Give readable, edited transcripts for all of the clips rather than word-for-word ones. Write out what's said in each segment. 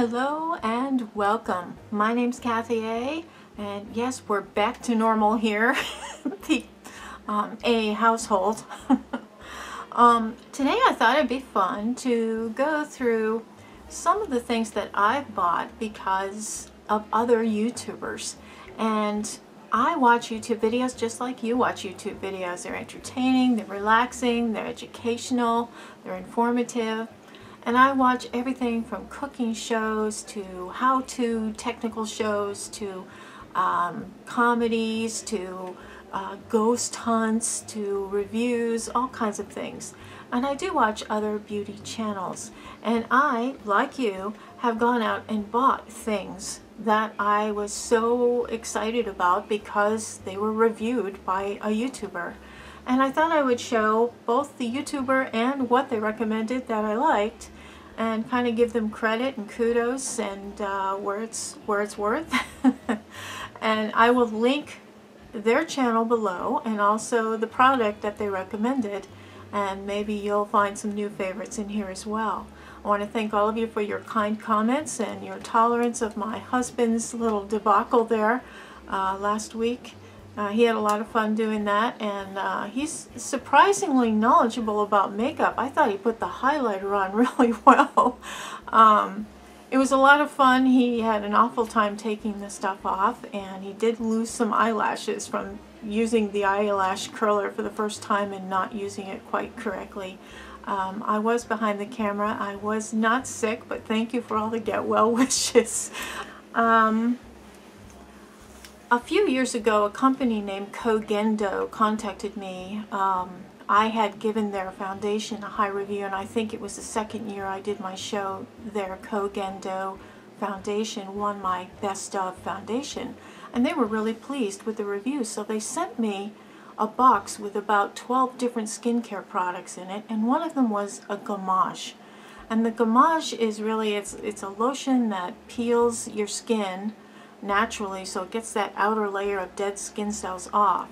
Hello and welcome. My name's Kathy A, and yes, we're back to normal here, the A household. Today I thought it'd be fun to go through some of the things that I've bought because of other YouTubers. And I watch YouTube videos just like you watch YouTube videos. They're entertaining, they're relaxing, they're educational, they're informative. And I watch everything from cooking shows to how-to technical shows to comedies to ghost hunts to reviews, all kinds of things. And I do watch other beauty channels. And I, like you, have gone out and bought things that I was so excited about because they were reviewed by a YouTuber. And I thought I would show both the YouTuber and what they recommended that I liked, and kind of give them credit and kudos and where it's worth. And I will link their channel below and also the product that they recommended, and maybe you'll find some new favorites in here as well. I want to thank all of you for your kind comments and your tolerance of my husband's little debacle there last week. He had a lot of fun doing that, and he's surprisingly knowledgeable about makeup. I thought he put the highlighter on really well. It was a lot of fun. He had an awful time taking the stuff off, and he did lose some eyelashes from using the eyelash curler for the first time and not using it quite correctly. I was behind the camera. I was not sick, but thank you for all the get well wishes. A few years ago, a company named Kogendo contacted me. I had given their foundation a high review, and I think it was the second year I did my show. Their Kogendo foundation won my Best of Foundation, and they were really pleased with the reviews. So they sent me a box with about 12 different skincare products in it, and one of them was a gommage. And the gommage is really, it's a lotion that peels your skin naturally, so it gets that outer layer of dead skin cells off.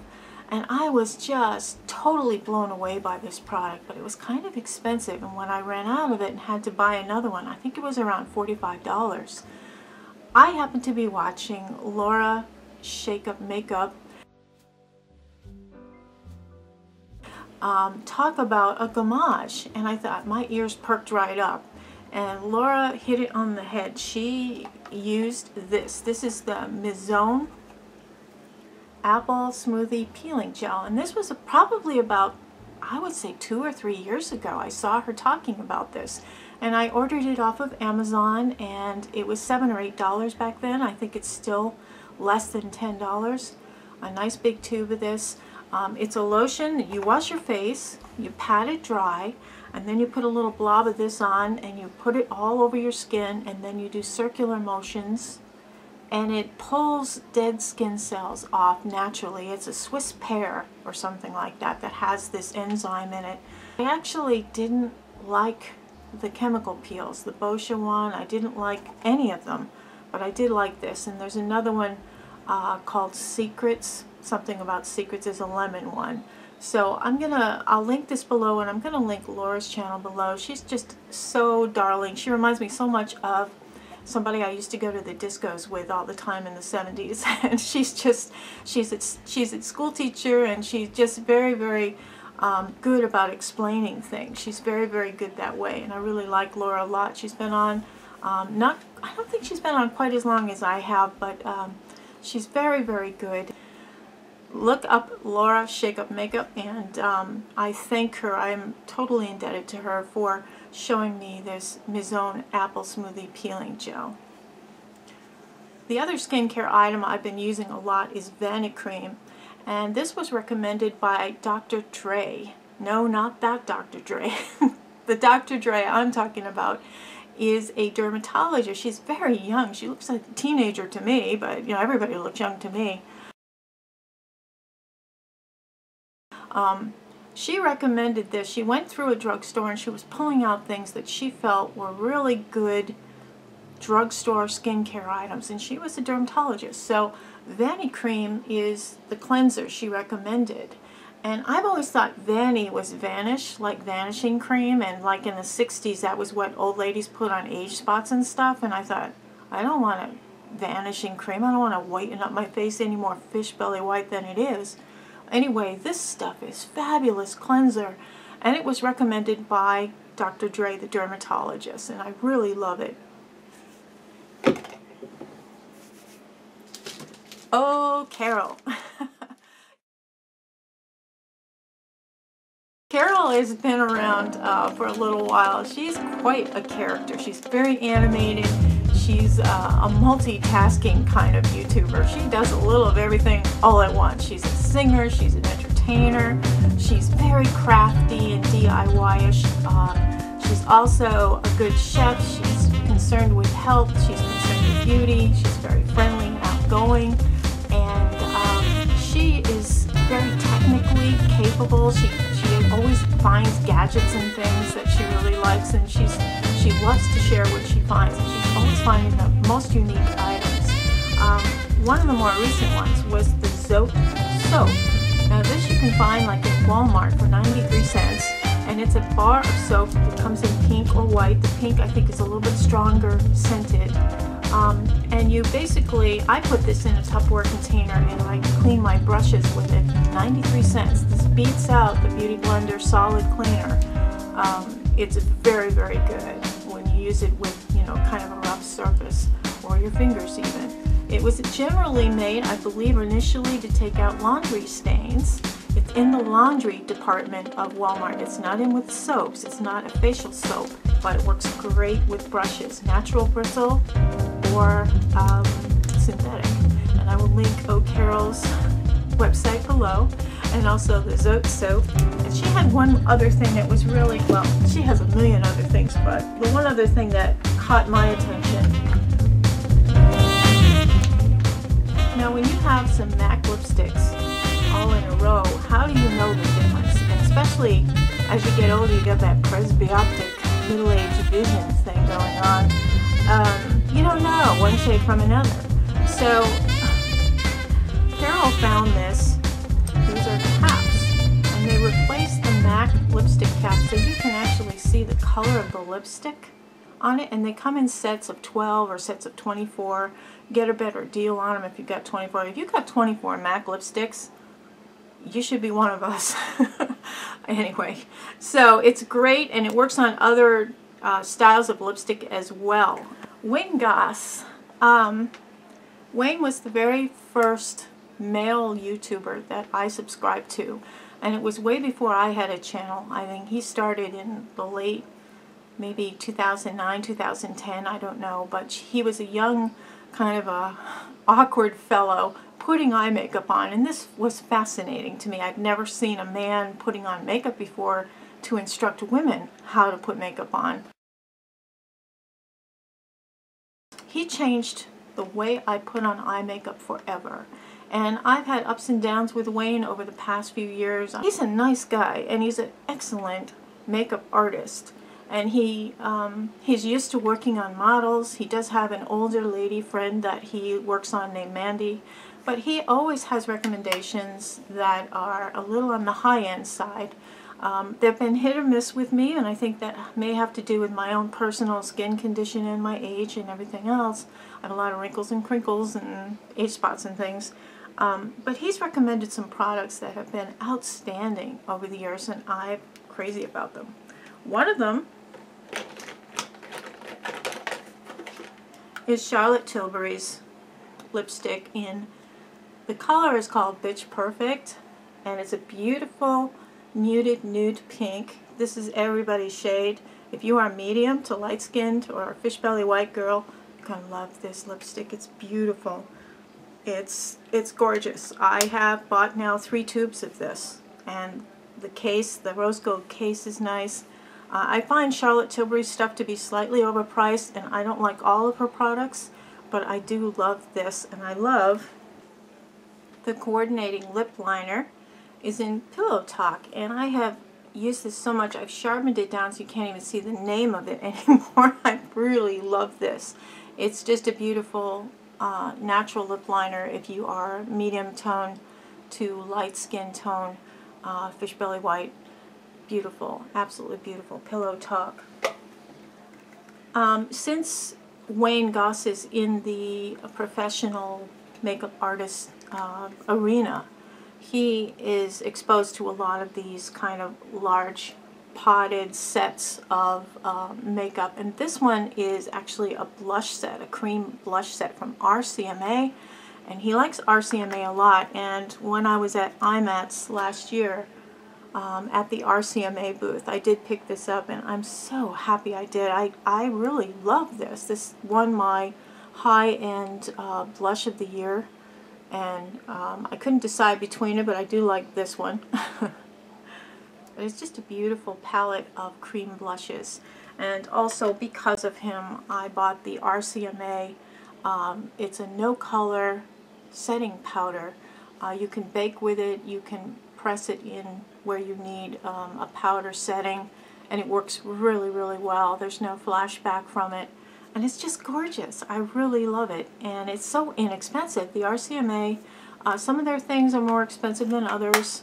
And I was just totally blown away by this product, but it was kind of expensive, and when I ran out of it and had to buy another one, I think it was around $45. I happened to be watching Laura Shake Up Makeup talk about a gommage, and I thought my ears perked right up. And Laura hit it on the head. She used this. This is the Mizone Apple Smoothie Peeling Gel. And this was probably about, I would say, 2 or 3 years ago. I saw her talking about this. And I ordered it off of Amazon, and it was $7 or $8 back then. I think it's still less than $10. A nice big tube of this. It's a lotion. You wash your face, you pat it dry, and then you put a little blob of this on, and you put it all over your skin, and then you do circular motions, and it pulls dead skin cells off naturally. It's a Swiss pear or something like that that has this enzyme in it. I actually didn't like the chemical peels, the Boscia one. I didn't like any of them, but I did like this. And there's another one called Secrets. Something about Secrets is a lemon one. So I'll link this below, and I'm gonna link Laura's channel below. She's just so darling. She reminds me so much of somebody I used to go to the discos with all the time in the 70s. And she's a school teacher, and she's just very, very good about explaining things. She's very, very good that way, and I really like Laura a lot. She's been on, I don't think she's been on quite as long as I have, but she's very, very good. Look up Laura Shake Up Makeup, and I thank her. I'm totally indebted to her for showing me this Mizone Apple Smoothie Peeling Gel. The other skincare item I've been using a lot is Vanicream, and this was recommended by Dr. Dre. No, not that Dr. Dre. The Dr. Dre I'm talking about is a dermatologist. She's very young. She looks like a teenager to me, but you know, everybody looks young to me. She recommended this. She went through a drugstore and she was pulling out things that she felt were really good drugstore skincare items, and she was a dermatologist. So Vanicream is the cleanser she recommended, And I've always thought Vani was Vanish, like vanishing cream, and like in the 60s that was what old ladies put on age spots and stuff, and I thought, I don't want a vanishing cream, I don't want to whiten up my face any more fish belly white than it is. Anyway, this stuff is fabulous cleanser, and it was recommended by Dr. Dre, the dermatologist, and I really love it. Oh, Carol. Carol has been around for a little while. She's quite a character. She's very animated. She's a multitasking kind of YouTuber. She does a little of everything all at once. She's a singer, she's an entertainer, she's very crafty and DIY-ish. She's also a good chef. She's concerned with health. She's concerned with beauty. She's very friendly and outgoing. And she is very technically capable. She always finds gadgets and things that she really likes, and she loves to share what she finds, and she's always finding the most unique items. One of the more recent ones was the Zope soap. Now this you can find like in Walmart for 93 cents, and it's a bar of soap. It comes in pink or white. The pink I think is a little bit stronger scented. And you basically, I put this in a Tupperware container and I clean my brushes with it. 93 cents. This beats out the Beauty Blender Solid Cleaner. It's very, very good when you use it with, you know, kind of a rough surface, or your fingers even. It was generally made, I believe, initially to take out laundry stains. It's in the laundry department of Walmart. It's not in with soaps. It's not a facial soap, but it works great with brushes, natural bristle or synthetic. And I will link Carol's website below, and also the Zote soap. And she had one other thing that was really, well, she has a million other things, but the one other thing that caught my attention. Now when you have some MAC lipsticks all in a row, how do you know the difference? And especially as you get older, you get that presbyopic middle-aged vision thing going on. You don't know one shade from another. So Carol found this. These are caps, and they replaced the MAC lipstick cap, so you can actually see the color of the lipstick on it, and they come in sets of 12 or sets of 24. Get a better deal on them if you've got 24. If you've got 24 MAC lipsticks, you should be one of us. Anyway, so it's great, and it works on other styles of lipstick as well. Wayne Goss. Wayne was the very first male YouTuber that I subscribed to, and it was way before I had a channel. I think he started in the late, maybe 2009, 2010, I don't know, but he was a young, kind of a awkward fellow putting eye makeup on, and this was fascinating to me. I'd never seen a man putting on makeup before to instruct women how to put makeup on. He changed the way I put on eye makeup forever. And I've had ups and downs with Wayne over the past few years. He's a nice guy, and he's an excellent makeup artist. And he's used to working on models. He does have an older lady friend that he works on named Mandy. But he always has recommendations that are a little on the high-end side. They've been hit or miss with me, and I think that may have to do with my own personal skin condition and my age and everything else. I have a lot of wrinkles and crinkles and age spots and things. But he's recommended some products that have been outstanding over the years, and I'm crazy about them. One of them is Charlotte Tilbury's lipstick in, the color is called Bitch Perfect, and it's a beautiful muted nude pink. This is everybody's shade. If you are medium to light skinned or a fish belly white girl, you're gonna love this lipstick. It's beautiful. It's gorgeous. I have bought now 3 tubes of this, and the case, the rose gold case, is nice. I find Charlotte Tilbury's stuff to be slightly overpriced, and I don't like all of her products, but I do love this, and I love the coordinating lip liner is in Pillow Talk, and I have used this so much I've sharpened it down so you can't even see the name of it anymore. I really love this. It's just a beautiful natural lip liner if you are medium tone to light skin tone. fish belly white. Beautiful, absolutely beautiful. Pillow Talk. Since Wayne Goss is in the professional makeup artist arena, he is exposed to a lot of these kind of large potted sets of makeup, and this one is actually a blush set, a cream blush set from RCMA, and he likes RCMA a lot. And when I was at IMATS last year at the RCMA booth, I did pick this up, and I'm so happy I did. I really love this. This won my high-end blush of the year, and I couldn't decide between it, but I do like this one. It's just a beautiful palette of cream blushes. And also because of him, I bought the RCMA. It's a no-color setting powder. You can bake with it, you can press it in where you need a powder setting, and it works really, really well. There's no flashback from it, and it's just gorgeous. I really love it, and it's so inexpensive. The RCMA, some of their things are more expensive than others,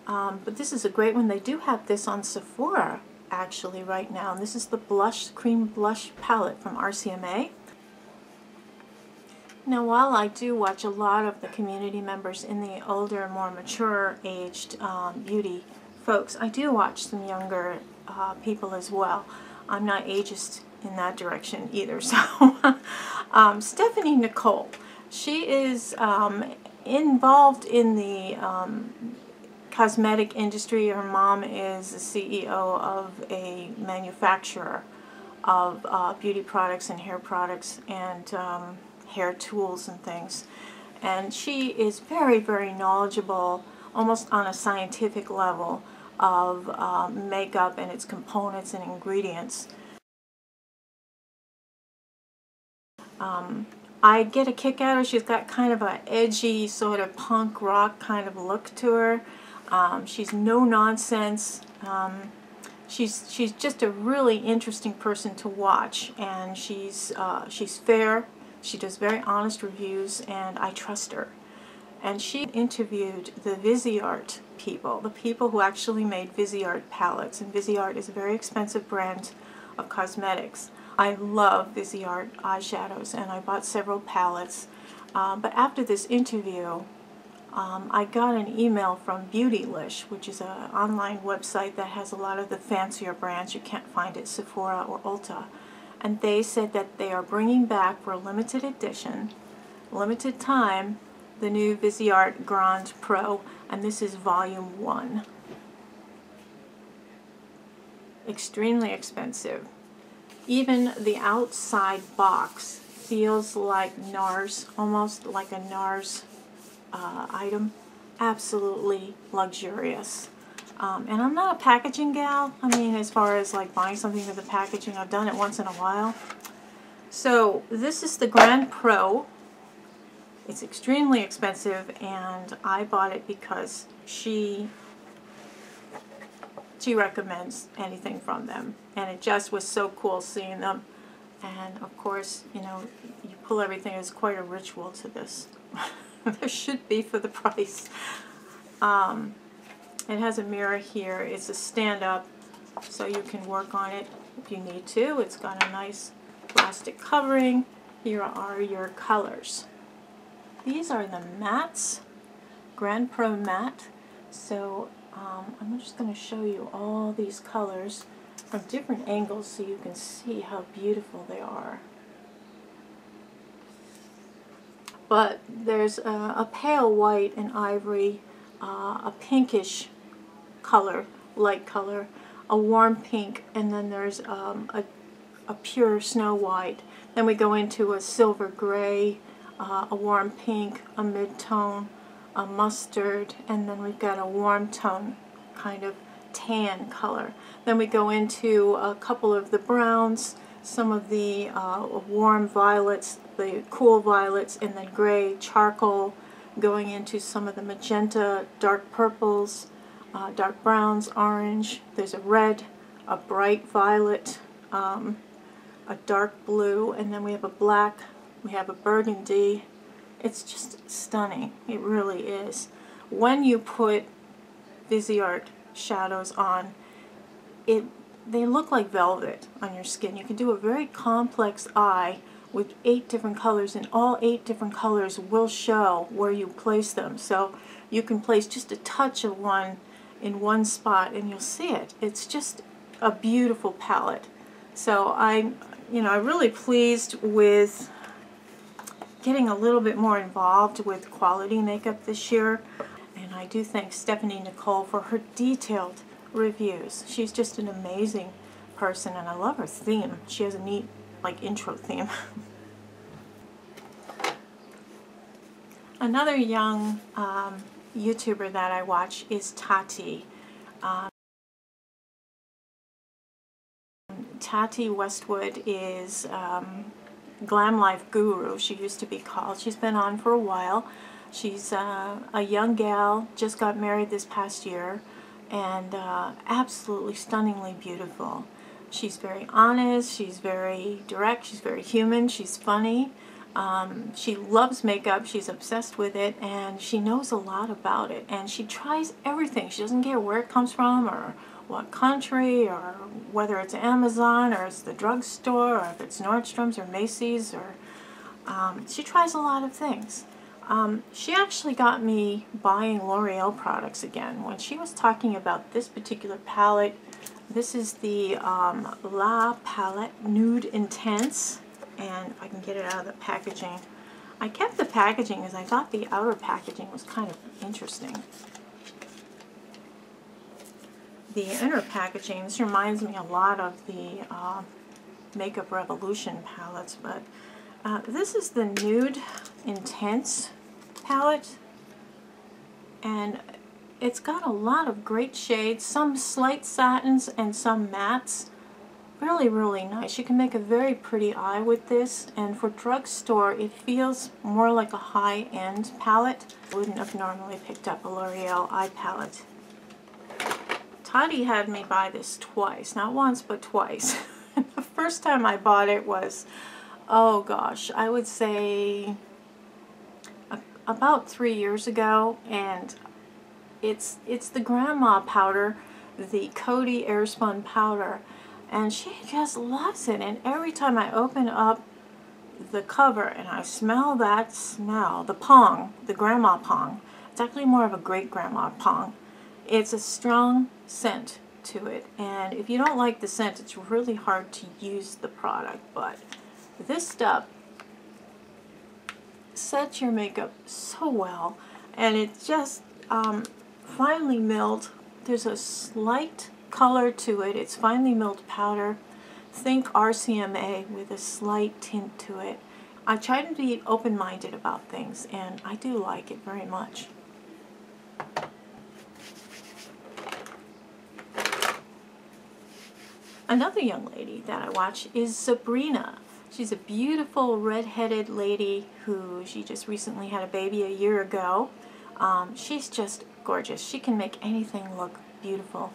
but this is a great one. They do have this on Sephora actually right now, and this is the blush, cream blush palette from RCMA. Now, while I do watch a lot of the community members in the older, more mature aged beauty folks, I do watch some younger people as well. I'm not ageist in that direction either. So Stephanie Nicole, she is involved in the cosmetic industry. Her mom is the CEO of a manufacturer of beauty products and hair products and hair tools and things, and she is very, very knowledgeable, almost on a scientific level, of makeup and its components and ingredients. I get a kick out of her. She's got kind of an edgy sort of punk rock kind of look to her. She's no nonsense. She's just a really interesting person to watch, and she's fair. She does very honest reviews, and I trust her. And she interviewed the Viseart people, the people who actually made Viseart palettes. And Viseart is a very expensive brand of cosmetics. I love Viseart eyeshadows, and I bought several palettes. But after this interview, I got an email from Beautylish, which is an online website that has a lot of the fancier brands you can't find at Sephora or Ulta. And they said that they are bringing back for a limited edition, limited time, the new Viseart Grand Pro, and this is volume 1. Extremely expensive. Even the outside box feels like NARS, almost like a NARS item. Absolutely luxurious. And I'm not a packaging gal. I mean, as far as like buying something with the packaging, I've done it once in a while. So this is the Grand Pro. It's extremely expensive, and I bought it because she recommends anything from them, and it just was so cool seeing them. And of course, you know, you pull everything. It's quite a ritual to this. There should be for the price. It has a mirror here. It's a stand-up, so you can work on it if you need to. It's got a nice plastic covering. Here are your colors. These are the mattes, Grand Pro Matte. So I'm just going to show you all these colors from different angles so you can see how beautiful they are. But there's a pale white and ivory, a pinkish color, light color, a warm pink, and then there's a pure snow white. Then we go into a silver gray, a warm pink, a mid-tone, a mustard, and then we've got a warm tone, kind of tan color. Then we go into a couple of the browns, some of the warm violets, the cool violets, and then gray, charcoal, going into some of the magenta, dark purples, dark browns, orange. There's a red, a bright violet, a dark blue, and then we have a black, we have a burgundy. It's just stunning. It really is. When you put Viseart shadows on, they look like velvet on your skin. You can do a very complex eye with 8 different colors, and all 8 different colors will show where you place them. So you can place just a touch of one in one spot and you'll see it. It's just a beautiful palette. So I'm really pleased with getting a little bit more involved with quality makeup this year. And I do thank Stephanie Nicole for her detailed reviews. She's just an amazing person, and I love her theme. She has a neat intro theme. Another young YouTuber that I watch is Tati. Tati Westwood is Glam Life Guru, she used to be called. She's been on for a while. She's a young gal, just got married this past year, and absolutely stunningly beautiful. She's very honest, she's very direct, she's very human, she's funny. She loves makeup, she's obsessed with it, and she knows a lot about it. And she tries everything. She doesn't care where it comes from or what country, or whether it's Amazon or it's the drugstore, or if it's Nordstrom's or Macy's, or she tries a lot of things. She actually got me buying L'Oreal products again when she was talking about this particular palette. This is the La Palette Nude Intense, and if I can get it out of the packaging. I kept the packaging as I thought the outer packaging was kind of interesting. The inner packaging, this reminds me a lot of the Makeup Revolution palettes, but this is the Nude Intense palette, and it's got a lot of great shades, some slight satins and some mattes. Really, really nice. You can make a very pretty eye with this, and for drugstore it feels more like a high-end palette. I wouldn't have normally picked up a L'Oreal eye palette. Tati had me buy this twice, not once but twice. The first time I bought it was, oh gosh, I would say about 3 years ago, and it's the grandma powder, the Coty Airspun powder, and she just loves it. And every time I open up the cover and I smell that smell, the pong, the grandma pong, it's actually more of a great grandma pong. It's a strong scent to it, and if you don't like the scent, it's really hard to use the product. But this stuff sets your makeup so well, and it just finely milled. There's a slight color to it. It's finely milled powder. Think RCMA with a slight tint to it. I try to be open-minded about things, and I do like it very much. Another young lady that I watch is Sabrina. She's a beautiful red-headed lady she just recently had a baby a year ago. She's just gorgeous. She can make anything look beautiful.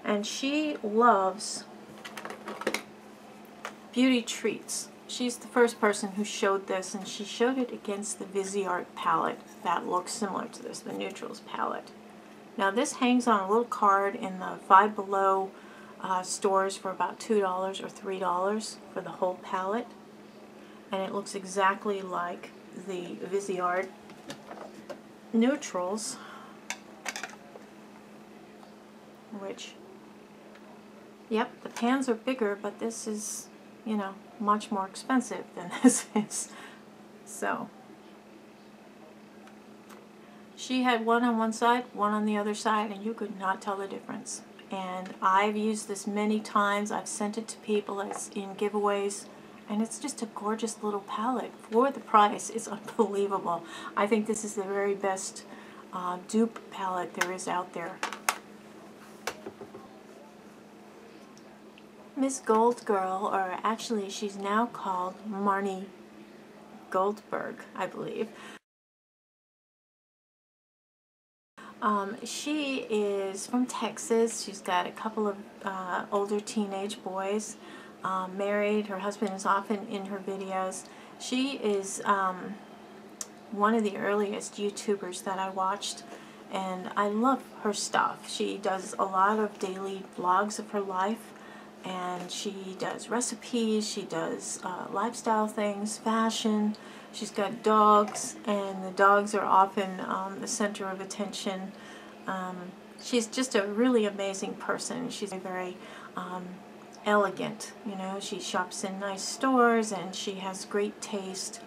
And she loves beauty treats. She's the first person who showed this, and she showed it against the Viseart palette that looks similar to this, the Neutrals palette. Now this hangs on a little card in the Five Below stores for about $2 or $3 for the whole palette, and it looks exactly like the Viseart Neutrals, which, yep, the pans are bigger, but this is, much more expensive than this is. So she had one on one side, one on the other side, and you could not tell the difference. And I've used this many times. I've sent it to people as in giveaways, and it's just a gorgeous little palette. For the price, it's unbelievable. I think this is the very best dupe palette there is out there. Miss Gold Girl, or actually she's now called Marnie Goldberg, I believe. She is from Texas. She's got a couple of older teenage boys, married. Her husband is often in her videos. She is one of the earliest YouTubers that I watched, and I love her stuff. She does a lot of daily vlogs of her life, and she does recipes, she does lifestyle things, fashion. She's got dogs, and the dogs are often the center of attention. She's just a really amazing person. She's very elegant, you know. She shops in nice stores, and she has great taste.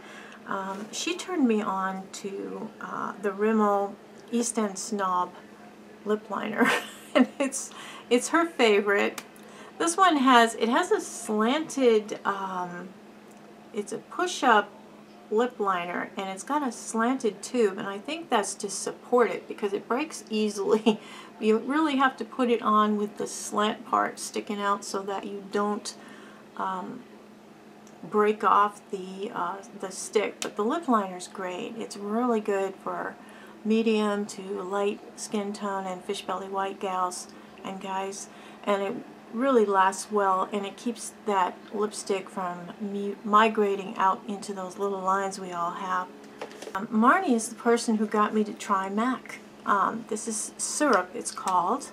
She turned me on to the Rimmel East End Snob lip liner, and it's her favorite. This one has a slanted, it's a push-up lip liner, and it's got a slanted tube, and I think that's to support it because it breaks easily. You really have to put it on with the slant part sticking out so that you don't break off the stick. But the lip liner's great. It's really good for medium to light skin tone and fish belly white gals and guys, and it really lasts well, and it keeps that lipstick from migrating out into those little lines we all have. Marnie is the person who got me to try MAC. This is Syrup, it's called,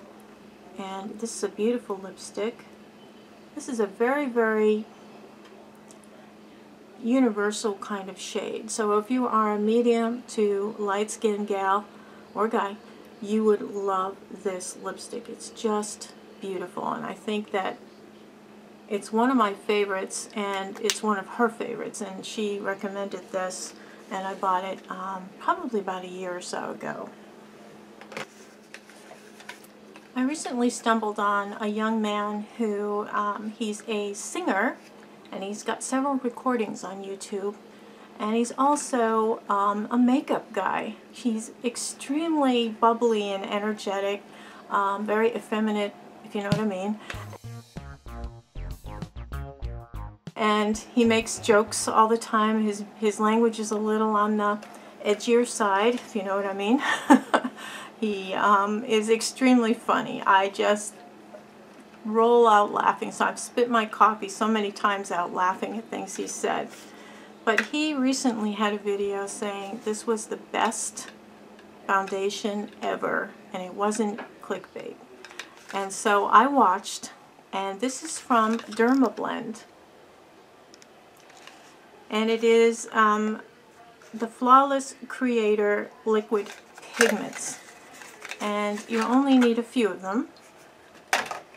and this is a beautiful lipstick. This is a very, very universal kind of shade. So if you are a medium to light skinned gal or guy, you would love this lipstick. It's just beautiful, and I think that it's one of my favorites, and it's one of her favorites, and she recommended this, and I bought it probably about a year or so ago. I recently stumbled on a young man who he's a singer, and he's got several recordings on YouTube, and he's also a makeup guy. He's extremely bubbly and energetic, very effeminate, if you know what I mean. And he makes jokes all the time. His language is a little on the edgier side, if you know what I mean. He is extremely funny. I just roll out laughing. So I've spit my coffee so many times out laughing at things he said. But he recently had a video saying this was the best foundation ever, and it wasn't clickbait. And so I watched, and this is from Dermablend, and it is the Flawless Creator Liquid Pigments, and you only need a few of them.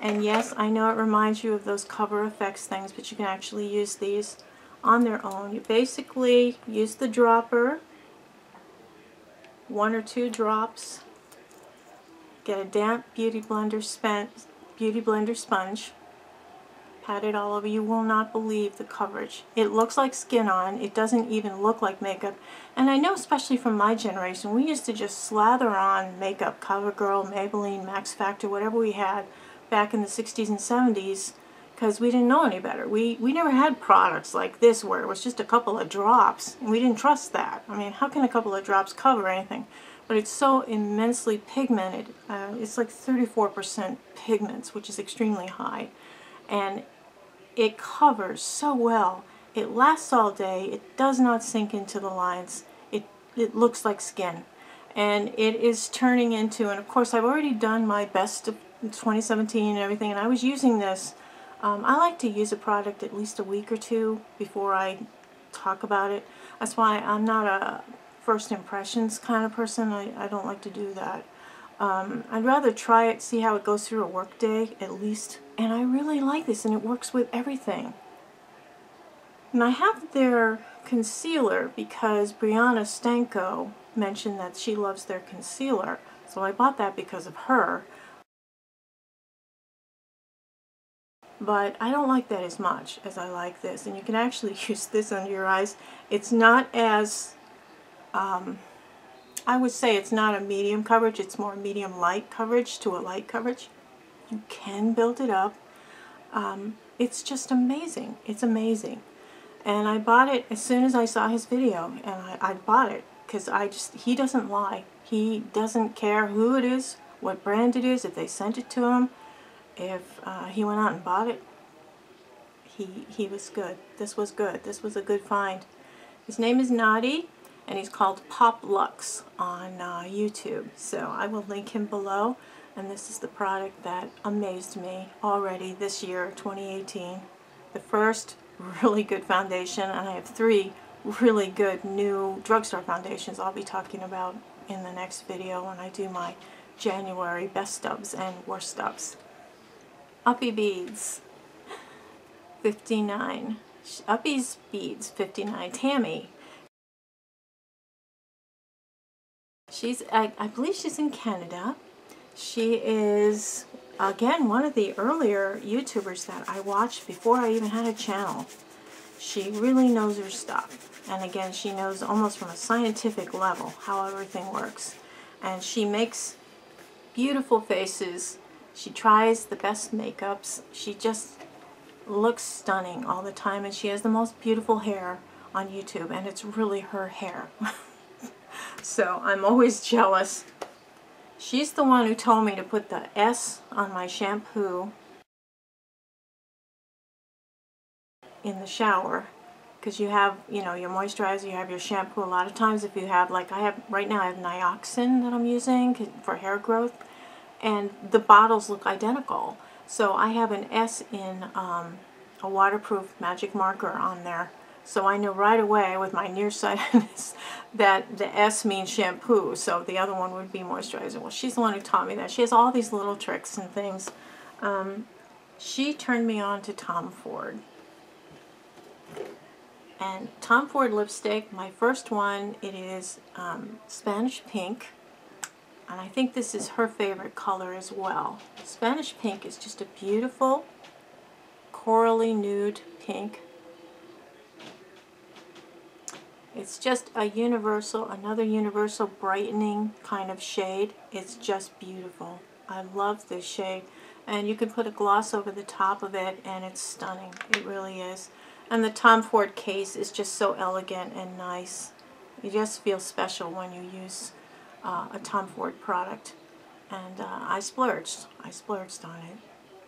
And yes, I know it reminds you of those Cover Effects things, but you can actually use these on their own. You basically use the dropper, 1 or 2 drops. Get a damp beauty blender sponge, pat it all over. You will not believe the coverage. It looks like skin on. It doesn't even look like makeup. And I know, especially from my generation, we used to just slather on makeup, CoverGirl, Maybelline, Max Factor, whatever we had back in the 60s and 70s, because we didn't know any better. We never had products like this where it was just a couple of drops, and we didn't trust that. I mean, how can a couple of drops cover anything? But it's so immensely pigmented. It's like 34% pigments, which is extremely high. And it covers so well. It lasts all day. It does not sink into the lines. It looks like skin. And it is turning into, and of course I've already done my best of 2017 and everything, and I was using this. I like to use a product at least a week or two before I talk about it. That's why I'm not a first impressions kind of person. I don't like to do that. I'd rather try it, see how it goes through a work day at least. And I really like this, and it works with everything. And I have their concealer because Brianna Stanko mentioned that she loves their concealer. So I bought that because of her. But I don't like that as much as I like this. And you can actually use this under your eyes. It's not as, I would say it's not a medium coverage. It's more medium light coverage to a light coverage. You can build it up. It's just amazing. It's amazing. And I bought it as soon as I saw his video. And I bought it because he doesn't lie. He doesn't care who it is, what brand it is, if they sent it to him. If he went out and bought it, he was good. This was good. This was a good find. His name is Nadi, and he's called Pop Lux on YouTube. So I will link him below, and this is the product that amazed me already this year, 2018. The first really good foundation, and I have 3 really good new drugstore foundations I'll be talking about in the next video when I do my January best stubs and worst stubs. Uppy Beads, 59. Uppy's Beads, 59. Tammy. I believe she's in Canada. She is, again, one of the earlier YouTubers that I watched before I even had a channel. She really knows her stuff. And again, she knows almost from a scientific level how everything works. And she makes beautiful faces. She tries the best makeups. She just looks stunning all the time, and she has the most beautiful hair on YouTube, and it's really her hair. So I'm always jealous. She's the one who told me to put the S on my shampoo in the shower, because you have, you know, your moisturizer, you have your shampoo. A lot of times if you have, like I have, right now I have Nioxin that I'm using for hair growth, and the bottles look identical. So I have an S in a waterproof magic marker on there. So I know right away with my nearsightedness that the S means shampoo, so the other one would be moisturizer. Well, she's the one who taught me that. She has all these little tricks and things. She turned me on to Tom Ford. And Tom Ford lipstick, my first one, it is Spanish Pink. And I think this is her favorite color as well. Spanish Pink is just a beautiful corally nude pink. It's just a universal, another universal brightening kind of shade. It's just beautiful. I love this shade. And you can put a gloss over the top of it, and it's stunning. It really is. And the Tom Ford case is just so elegant and nice. You just feel special when you use a Tom Ford product. And I splurged on it.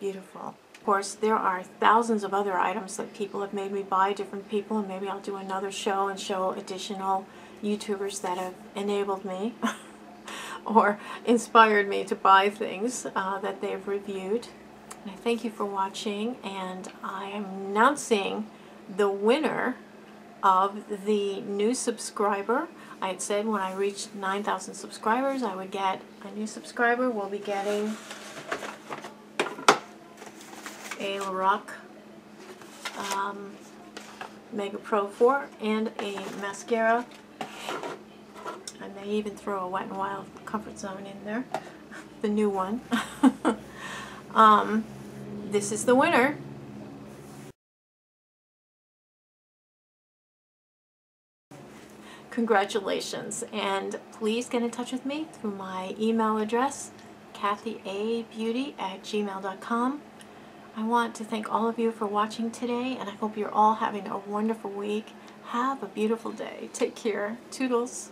Beautiful. Of course, there are thousands of other items that people have made me buy, different people, and maybe I'll do another show and show additional YouTubers that have enabled me or inspired me to buy things that they've reviewed. And I thank you for watching, and I am announcing the winner of the new subscriber. I had said when I reached 9,000 subscribers I would get a new subscriber. We'll be getting a Lorac Mega Pro 4 and a mascara. I may even throw a Wet n Wild Comfort Zone in there, the new one. This is the winner. Congratulations, and please get in touch with me through my email address, KathyAayBeauty@gmail.com. I want to thank all of you for watching today, and I hope you're all having a wonderful week. Have a beautiful day. Take care. Toodles.